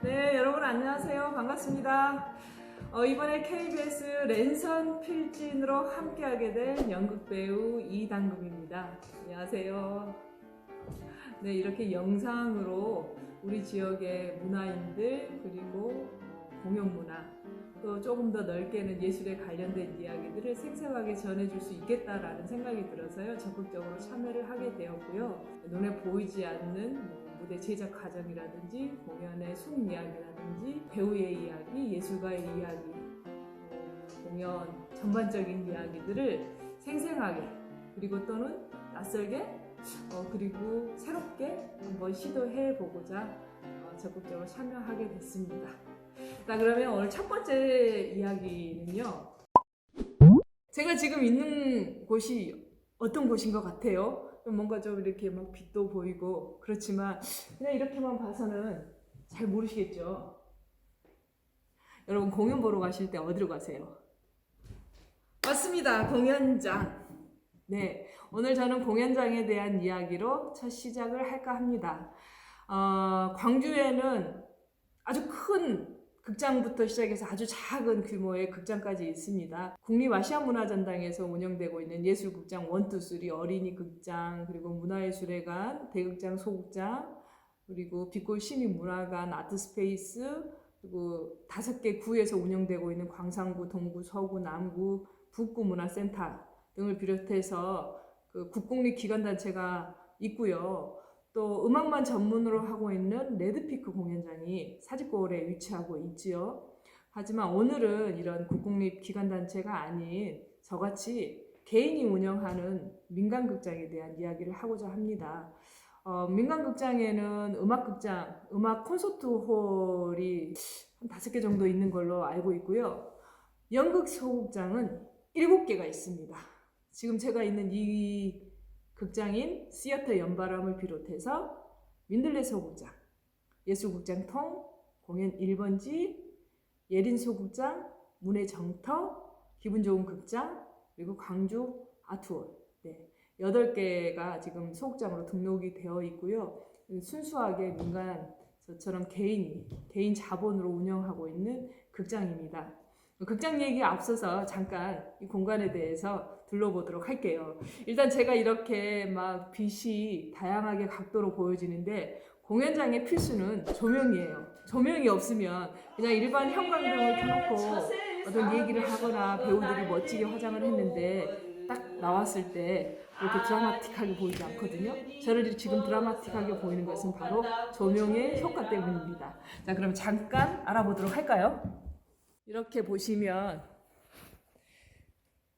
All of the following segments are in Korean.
네, 여러분 안녕하세요. 반갑습니다. 이번에 KBS 랜선 필진으로 함께하게 된 연극 배우 이당금입니다. 안녕하세요. 네, 이렇게 영상으로 우리 지역의 문화인들 그리고 공연 문화 또 조금 더 넓게는 예술에 관련된 이야기들을 생생하게 전해줄 수 있겠다라는 생각이 들어서요. 적극적으로 참여를 하게 되었고요. 눈에 보이지 않는 무대 제작 과정이라든지 공연의 속 이야기라든지 배우의 이야기, 예술가의 이야기, 공연 전반적인 이야기들을 생생하게 그리고 또는 낯설게 그리고 새롭게 한번 시도해 보고자 적극적으로 참여하게 됐습니다. 자, 그러면 오늘 첫 번째 이야기는요. 제가 지금 있는 곳이 어떤 곳인 것 같아요? 뭔가 좀 이렇게 막 빛도 보이고 그렇지만 그냥 이렇게만 봐서는 잘 모르시겠죠? 여러분 공연 보러 가실 때 어디로 가세요? 맞습니다. 공연장. 네, 오늘 저는 공연장에 대한 이야기로 첫 시작을 할까 합니다. 광주에는 아주 큰 극장부터 시작해서 아주 작은 규모의 극장까지 있습니다. 국립아시아문화전당에서 운영되고 있는 예술극장 1, 2, 3, 어린이 극장, 그리고 문화예술회관, 대극장, 소극장, 그리고 빛골 시민문화관, 아트스페이스, 그리고 5개 구에서 운영되고 있는 광산구, 동구, 서구, 남구, 북구 문화센터 등을 비롯해서 그 국공립 기관단체가 있고요. 또 음악만 전문으로 하고 있는 레드피크 공연장이 사직고을에 위치하고 있지요. 하지만 오늘은 이런 국공립 기관단체가 아닌 저같이 개인이 운영하는 민간극장에 대한 이야기를 하고자 합니다. 민간극장에는 음악극장, 음악 콘서트홀이 한 5개 정도 있는 걸로 알고 있고요. 연극소극장은 7개가 있습니다. 지금 제가 있는 이 극장인 시어터 연바람을 비롯해서 민들레 소극장, 예술극장 통, 공연 1번지, 예린 소극장, 문의 정터, 기분 좋은 극장, 그리고 광주 아트홀. 네, 8개가 지금 소극장으로 등록이 되어 있고요. 순수하게 민간 저처럼 개인 자본으로 운영하고 있는 극장입니다. 극장 얘기에 앞서서 잠깐 이 공간에 대해서 둘러보도록 할게요. 일단 제가 이렇게 막 빛이 다양하게 각도로 보여지는데 공연장의 필수는 조명이에요. 조명이 없으면 그냥 일반 형광등을 켜놓고 어떤 얘기를 하거나 배우들이 멋지게 화장을 했는데 딱 나왔을 때 그렇게 드라마틱하게 보이지 않거든요. 저를 지금 드라마틱하게 보이는 것은 바로 조명의 효과 때문입니다. 자, 그럼 잠깐 알아보도록 할까요? 이렇게 보시면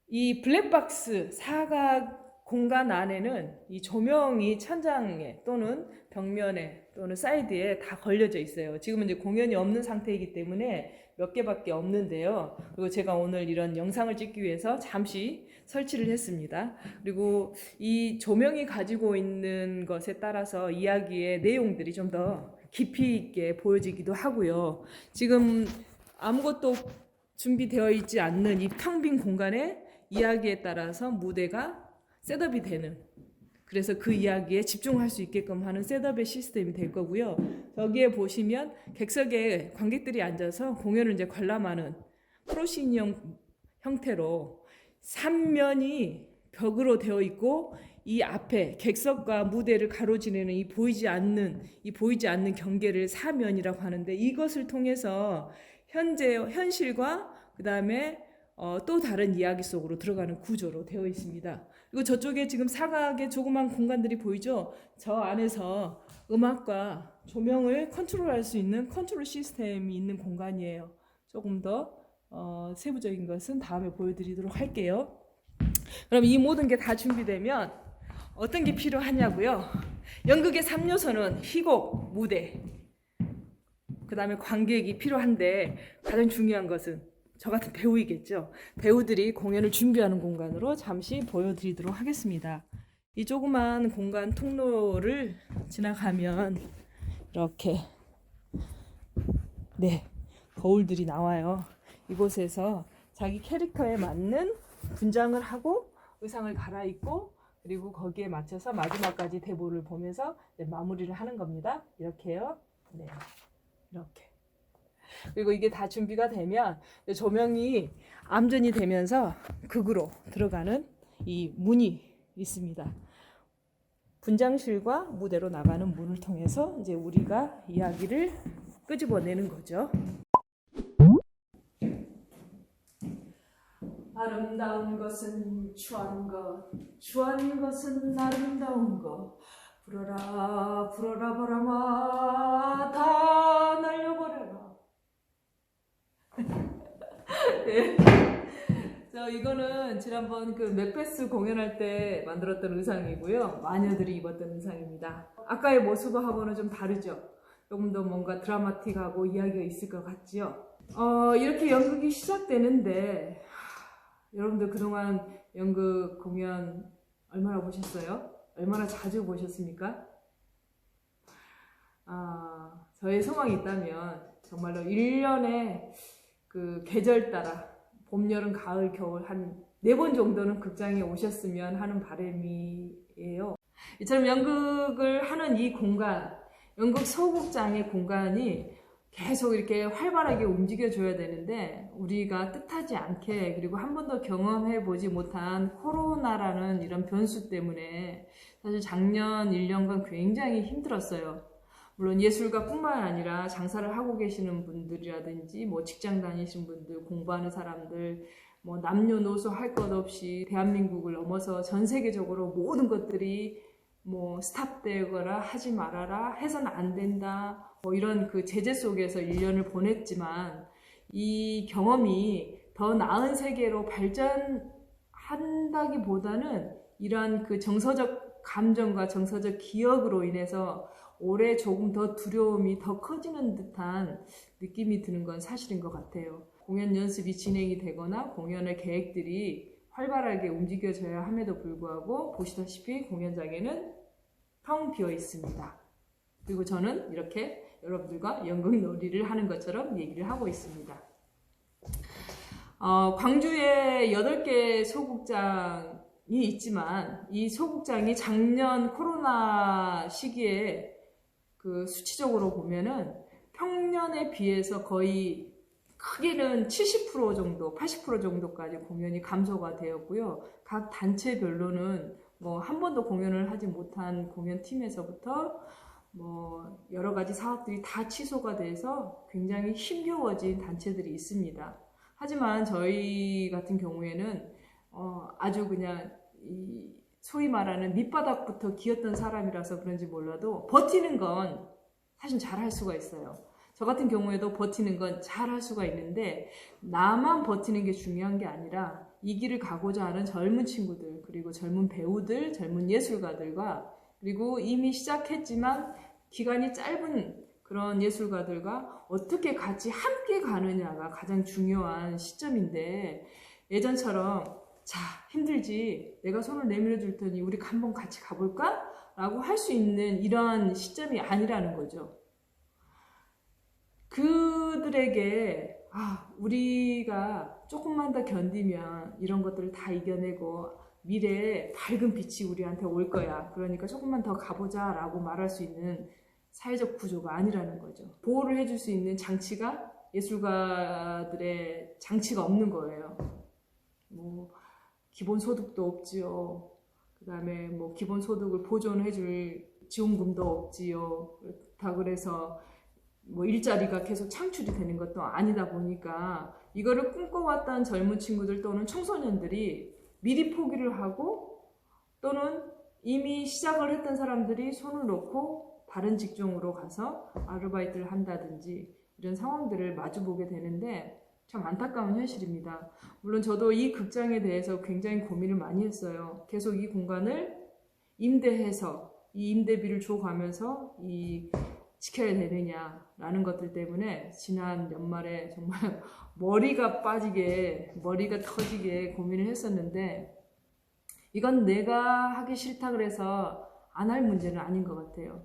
이 블랙박스 사각 공간 안에는 이 조명이 천장에 또는 벽면에 또는 사이드에 다 걸려져 있어요. 지금은 이제 공연이 없는 상태이기 때문에 몇 개밖에 없는데요. 그리고 제가 오늘 이런 영상을 찍기 위해서 잠시 설치를 했습니다. 그리고 이 조명이 가지고 있는 것에 따라서 이야기의 내용들이 좀 더 깊이 있게 보여지기도 하고요. 지금 아무것도 준비되어 있지 않는 이 텅 빈 공간에 이야기에 따라서 무대가 셋업이 되는, 그래서 그 이야기에 집중할 수 있게끔 하는 셋업의 시스템이 될 거고요. 여기에 보시면 객석에 관객들이 앉아서 공연을 이제 관람하는 프로시니엄 형태로 3면이 벽으로 되어 있고 이 앞에 객석과 무대를 가로지르는 이 보이지 않는 경계를 사면이라고 하는데, 이것을 통해서 현실과 그 다음에 또 다른 이야기 속으로 들어가는 구조로 되어 있습니다. 그리고 저쪽에 지금 사각의 조그만 공간들이 보이죠? 저 안에서 음악과 조명을 컨트롤할 수 있는 컨트롤 시스템이 있는 공간이에요. 조금 더 세부적인 것은 다음에 보여드리도록 할게요. 그럼 이 모든 게 다 준비되면 어떤 게 필요하냐고요? 연극의 3요소는 희곡, 무대, 그 다음에 관객이 필요한데 가장 중요한 것은 저 같은 배우이겠죠. 배우들이 공연을 준비하는 공간으로 잠시 보여드리도록 하겠습니다. 이 조그만 공간 통로를 지나가면 이렇게 거울들이 나와요. 이곳에서 자기 캐릭터에 맞는 분장을 하고 의상을 갈아입고 그리고 거기에 맞춰서 마지막까지 대본을 보면서 마무리를 하는 겁니다. 이렇게요. 네, 이렇게. 그리고 이게 다 준비가 되면 조명이 암전이 되면서 극으로 들어가는 이 문이 있습니다. 분장실과 무대로 나가는 문을 통해서 이제 우리가 이야기를 끄집어내는 거죠. 아름다운 것은 추한 것, 추한 것은 아름다운 것. 불어라 불어라 바람아 다 날려버려라. 네. 이거는 지난번 그 맥베스 공연할 때 만들었던 의상이고요. 마녀들이 입었던 의상입니다. 아까의 모습하고는 좀 다르죠. 조금 더 뭔가 드라마틱하고 이야기가 있을 것 같지요. 이렇게 연극이 시작되는데 여러분들 그동안 연극 공연 얼마나 보셨어요? 얼마나 자주 보셨습니까? 저의 소망이 있다면 정말로 1년에 그 계절 따라 봄, 여름, 가을, 겨울 한 4번 정도는 극장에 오셨으면 하는 바람이에요. 이처럼 연극을 하는 이 공간, 연극 소극장의 공간이 계속 이렇게 활발하게 움직여줘야 되는데 우리가 뜻하지 않게 그리고 한 번도 경험해보지 못한 코로나라는 이런 변수 때문에 사실 작년 1년간 굉장히 힘들었어요. 물론 예술가뿐만 아니라 장사를 하고 계시는 분들이라든지 뭐 직장 다니시는 분들, 공부하는 사람들, 뭐 남녀노소 할 것 없이 대한민국을 넘어서 전 세계적으로 모든 것들이 뭐 스탑되거나 하지 말아라, 해서는 안 된다, 뭐 이런 그 제재 속에서 1년을 보냈지만 이 경험이 더 나은 세계로 발전한다기보다는 이러한 그 정서적 감정과 정서적 기억으로 인해서 올해 조금 더 두려움이 더 커지는 듯한 느낌이 드는 건 사실인 것 같아요. 공연 연습이 진행이 되거나 공연의 계획들이 활발하게 움직여져야 함에도 불구하고 보시다시피 공연장에는 텅 비어 있습니다. 그리고 저는 이렇게 여러분들과 연극 놀이를 하는 것처럼 얘기를 하고 있습니다. 광주에 8개 소극장이 있지만 이 소극장이 작년 코로나 시기에 그 수치적으로 보면은 평년에 비해서 거의 크게는 70% 정도, 80% 정도까지 공연이 감소가 되었고요. 각 단체별로는 뭐 한 번도 공연을 하지 못한 공연팀에서부터 뭐 여러 가지 사업들이 다 취소가 돼서 굉장히 힘겨워진 단체들이 있습니다. 하지만 저희 같은 경우에는 아주 그냥 이 소위 말하는 밑바닥부터 기었던 사람이라서 그런지 몰라도 버티는 건 사실 잘할 수가 있어요. 저 같은 경우에도 버티는 건 잘할 수가 있는데 나만 버티는 게 중요한 게 아니라 이 길을 가고자 하는 젊은 친구들, 그리고 젊은 배우들, 젊은 예술가들과 그리고 이미 시작했지만 기간이 짧은 그런 예술가들과 어떻게 같이 함께 가느냐가 가장 중요한 시점인데 예전처럼 자, 힘들지. 내가 손을 내밀어 줄 테니 우리 한번 같이 가볼까? 라고 할 수 있는 이런 시점이 아니라는 거죠. 그들에게 우리가 조금만 더 견디면 이런 것들을 다 이겨내고 미래에 밝은 빛이 우리한테 올 거야. 그러니까 조금만 더 가보자 라고 말할 수 있는 사회적 구조가 아니라는 거죠. 보호를 해줄 수 있는 장치가 예술가들의 장치가 없는 거예요. 뭐 기본소득도 없지요. 그 다음에 뭐 기본소득을 보존해줄 지원금도 없지요. 그렇다 그래서 뭐 일자리가 계속 창출이 되는 것도 아니다 보니까 이거를 꿈꿔왔던 젊은 친구들 또는 청소년들이 미리 포기를 하고 또는 이미 시작을 했던 사람들이 손을 놓고 다른 직종으로 가서 아르바이트를 한다든지 이런 상황들을 마주보게 되는데 참 안타까운 현실입니다. 물론 저도 이 극장에 대해서 굉장히 고민을 많이 했어요. 계속 이 공간을 임대해서 이 임대비를 줘가면서 지켜야 되느냐라는 것들 때문에 지난 연말에 정말 머리가 터지게 고민을 했었는데 이건 내가 하기 싫다 그래서 안 할 문제는 아닌 것 같아요.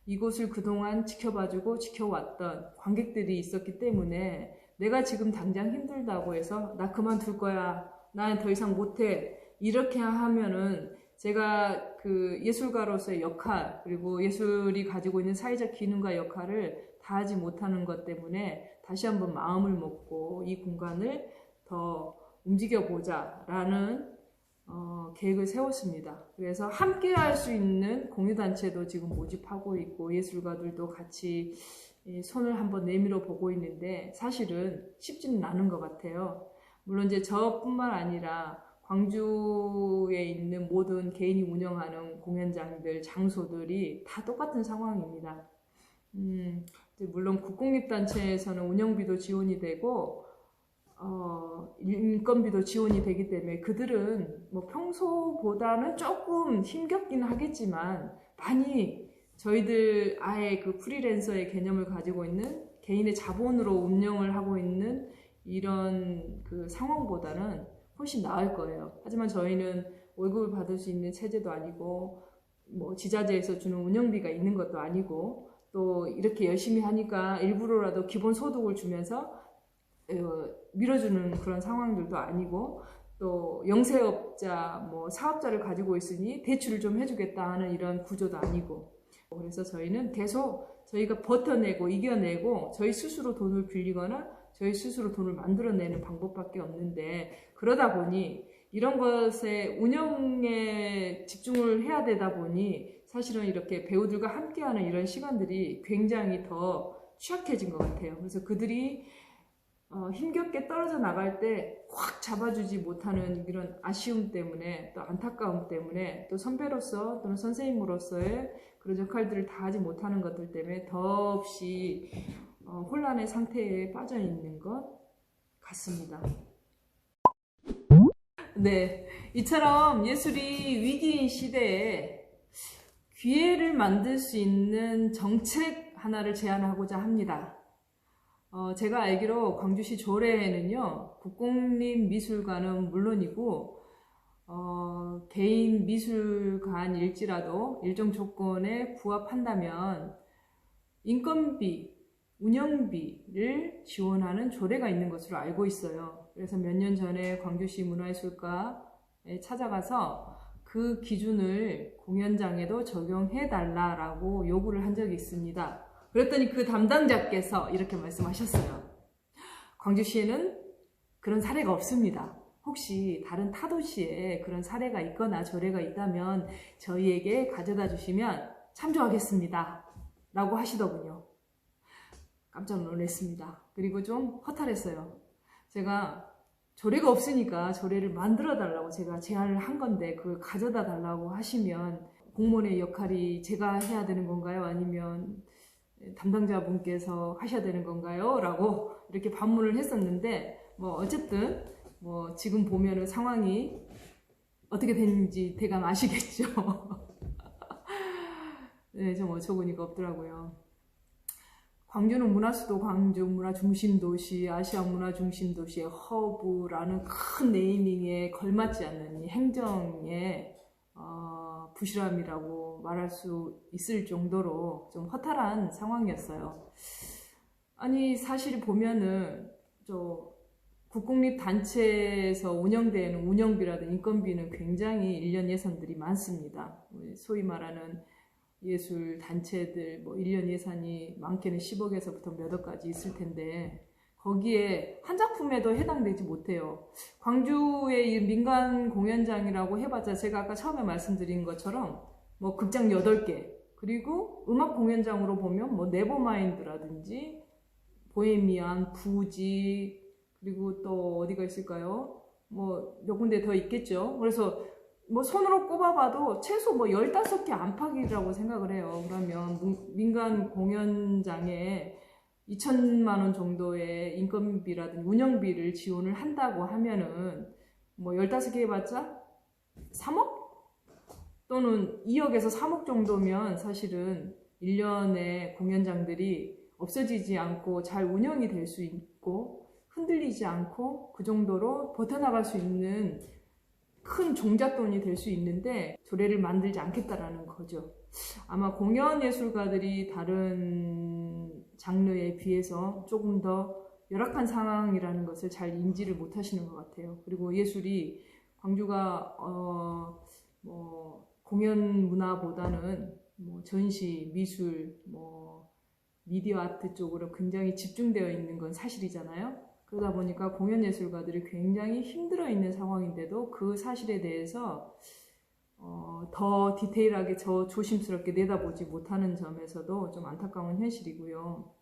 이곳을 그동안 지켜봐주고 지켜왔던 관객들이 있었기 때문에 내가 지금 당장 힘들다고 해서 나 그만둘 거야, 나 더 이상 못해 이렇게 하면은 제가 그 예술가로서의 역할, 그리고 예술이 가지고 있는 사회적 기능과 역할을 다하지 못하는 것 때문에 다시 한번 마음을 먹고 이 공간을 더 움직여보자라는 계획을 세웠습니다. 그래서 함께 할 수 있는 공유단체도 지금 모집하고 있고 예술가들도 같이 손을 한번 내밀어 보고 있는데 사실은 쉽지는 않은 것 같아요. 물론 이제 저뿐만 아니라 광주에 있는 모든 개인이 운영하는 공연장들, 장소들이 다 똑같은 상황입니다. 물론 국공립단체에서는 운영비도 지원이 되고 인건비도 지원이 되기 때문에 그들은 뭐 평소보다는 조금 힘겹긴 하겠지만 많이 저희들 아예 그 프리랜서의 개념을 가지고 있는 개인의 자본으로 운영을 하고 있는 이런 그 상황보다는 훨씬 나을 거예요. 하지만 저희는 월급을 받을 수 있는 체제도 아니고 뭐 지자체에서 주는 운영비가 있는 것도 아니고 또 이렇게 열심히 하니까 일부러라도 기본 소득을 주면서 밀어주는 그런 상황들도 아니고 또 영세업자 뭐 사업자를 가지고 있으니 대출을 좀 해주겠다 하는 이런 구조도 아니고 그래서 저희는 계속 저희가 버텨내고 이겨내고 저희 스스로 돈을 빌리거나 저희 스스로 돈을 만들어내는 방법밖에 없는데 그러다 보니 이런 것에 운영에 집중을 해야 되다 보니 사실은 이렇게 배우들과 함께하는 이런 시간들이 굉장히 더 취약해진 것 같아요. 그래서 그들이 힘겹게 떨어져 나갈 때 확 잡아주지 못하는 이런 아쉬움 때문에 또 안타까움 때문에 또 선배로서 또는 선생님으로서의 그런 역할들을 다하지 못하는 것들 때문에 더없이 혼란의 상태에 빠져 있는 것 같습니다. 네, 이처럼 예술이 위기인 시대에 기회를 만들 수 있는 정책 하나를 제안하고자 합니다. 제가 알기로 광주시 조례에는요, 국공립미술관은 물론이고, 개인 미술관일지라도 일정 조건에 부합한다면 인건비, 운영비를 지원하는 조례가 있는 것으로 알고 있어요. 그래서 몇 년 전에 광주시 문화예술과에 찾아가서 그 기준을 공연장에도 적용해 달라고 요구를 한 적이 있습니다. 그랬더니 그 담당자께서 이렇게 말씀하셨어요. 광주시에는 그런 사례가 없습니다. 혹시 다른 타도시에 그런 사례가 있거나 조례가 있다면 저희에게 가져다 주시면 참조하겠습니다. 라고 하시더군요. 깜짝 놀랐습니다. 그리고 좀 허탈했어요. 제가 조례가 없으니까 조례를 만들어 달라고 제가 제안을 한 건데 그걸 가져다 달라고 하시면 공무원의 역할이 제가 해야 되는 건가요? 아니면 담당자분께서 하셔야 되는 건가요? 라고 이렇게 반문을 했었는데 뭐 어쨌든 뭐 지금 보면은 상황이 어떻게 됐는지 대강 아시겠죠? 네, 좀 어처구니가 없더라고요. 광주는 문화수도 광주, 문화중심도시, 아시아 문화중심도시의 허브라는 큰 네이밍에 걸맞지 않는 이 행정의 부실함이라고 말할 수 있을 정도로 좀 허탈한 상황이었어요. 아니 사실 보면은 국공립단체에서 운영되는 운영비라든 인건비는 굉장히 1년 예산들이 많습니다. 소위 말하는 예술 단체들 뭐 1년 예산이 많게는 10억에서부터 몇 억까지 있을 텐데 거기에 한 작품에도 해당되지 못해요. 광주의 이 민간 공연장이라고 해봤자 제가 아까 처음에 말씀드린 것처럼 뭐 극장 8개 그리고 음악 공연장으로 보면 뭐 네버마인드라든지 보헤미안, 부지 그리고 또 어디가 있을까요? 뭐 몇 군데 더 있겠죠. 그래서 뭐 손으로 꼽아봐도 최소 뭐 15개 안팎이라고 생각을 해요. 그러면 민간 공연장에 2천만 원 정도의 인건비라든지 운영비를 지원을 한다고 하면은 뭐 15개 해봤자 3억? 또는 2억에서 3억 정도면 사실은 1년에 공연장들이 없어지지 않고 잘 운영이 될 수 있고 흔들리지 않고 그 정도로 버텨나갈 수 있는 큰 종잣돈이 될 수 있는데 조례를 만들지 않겠다라는 거죠. 아마 공연예술가들이 다른 장르에 비해서 조금 더 열악한 상황이라는 것을 잘 인지를 못하시는 것 같아요. 그리고 예술이 광주가 공연 문화보다는 뭐 전시, 미술, 뭐 미디어 아트 쪽으로 굉장히 집중되어 있는 건 사실이잖아요. 그러다 보니까 공연 예술가들이 굉장히 힘들어 있는 상황인데도 그 사실에 대해서 더 디테일하게 조심스럽게 내다보지 못하는 점에서도 좀 안타까운 현실이고요.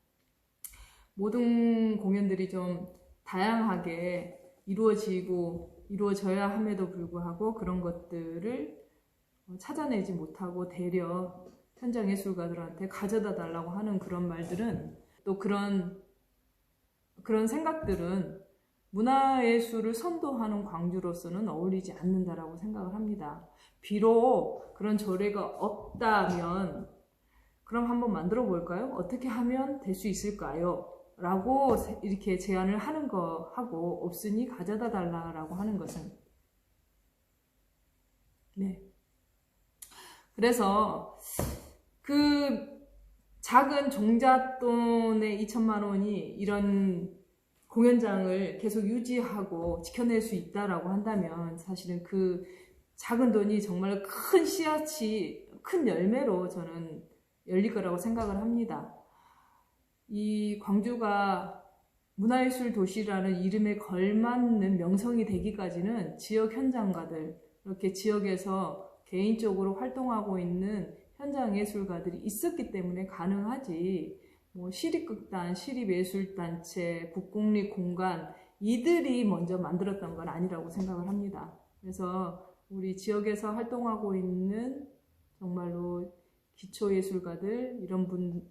모든 공연들이 좀 다양하게 이루어져야 함에도 불구하고 그런 것들을 찾아내지 못하고 되려 현장 예술가들한테 가져다 달라고 하는 그런 말들은, 또 그런 생각들은 문화예술을 선도하는 광주로서는 어울리지 않는다라고 생각을 합니다. 비록 그런 조례가 없다면 그럼 한번 만들어 볼까요? 어떻게 하면 될 수 있을까요? 라고 이렇게 제안을 하는 거 하고, 없으니 가져다 달라고 하는 것은, 네. 그래서 그 작은 종잣돈의 2천만 원이 이런 공연장을 계속 유지하고 지켜낼 수 있다라고 한다면, 사실은 그 작은 돈이 정말 큰 씨앗이, 큰 열매로 저는 열릴 거라고 생각을 합니다. 이 광주가 문화예술 도시라는 이름에 걸맞는 명성이 되기까지는 지역 현장가들, 이렇게 지역에서 개인적으로 활동하고 있는 현장 예술가들이 있었기 때문에 가능하지, 뭐 시립극단, 시립예술단체, 국공립공간, 이들이 먼저 만들었던 건 아니라고 생각을 합니다. 그래서 우리 지역에서 활동하고 있는 정말로 기초예술가들,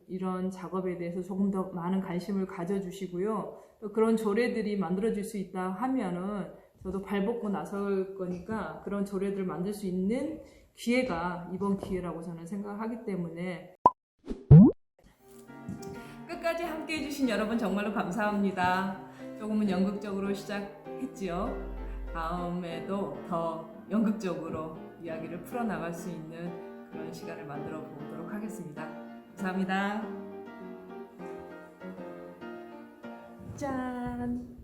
이런 작업에 대해서 조금 더 많은 관심을 가져주시고요. 또 그런 조례들이 만들어질 수 있다 하면은 저도 발벗고 나설 거니까, 그런 조례들을 만들 수 있는 기회가 이번 기회라고 저는 생각하기 때문에, 끝까지 함께 해주신 여러분 정말로 감사합니다. 조금은 연극적으로 시작했지요. 다음에도 더 연극적으로 이야기를 풀어나갈 수 있는 그런 시간을 만들어 보도록 하겠습니다. 감사합니다. 짠!